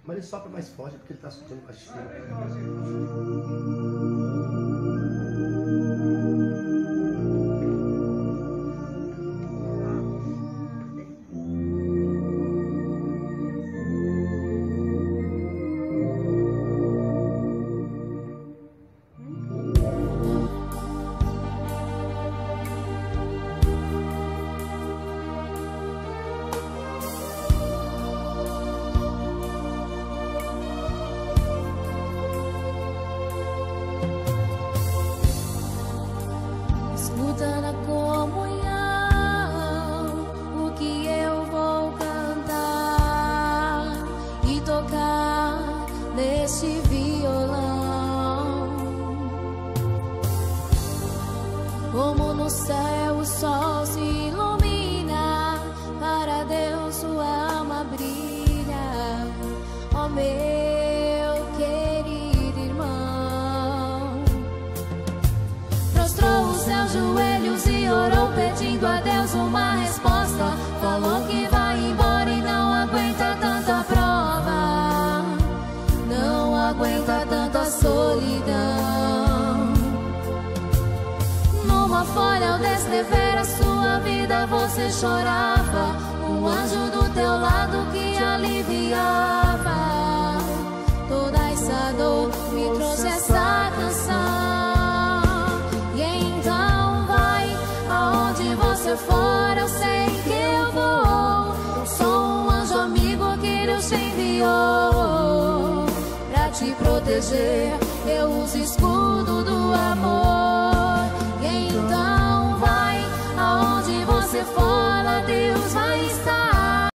Mas ele sopra mais forte porque ele está soltando baixinho. Como no céu o sol se ilumina, para Deus sua alma brilha. Ó meu querido irmão, prostrou os seus joelhos e orou pedindo a Deus uma resposta. Falou que vai embora e não aguenta tanta prova, não aguenta tanta solidão. Numa folha ao descrever a sua vida você chorava, um anjo do teu lado que aliviava toda essa dor, me trouxe essa canção. E então vai, aonde você for eu sei que eu vou. Sou um anjo amigo que Deus te enviou pra te proteger, eu os escuto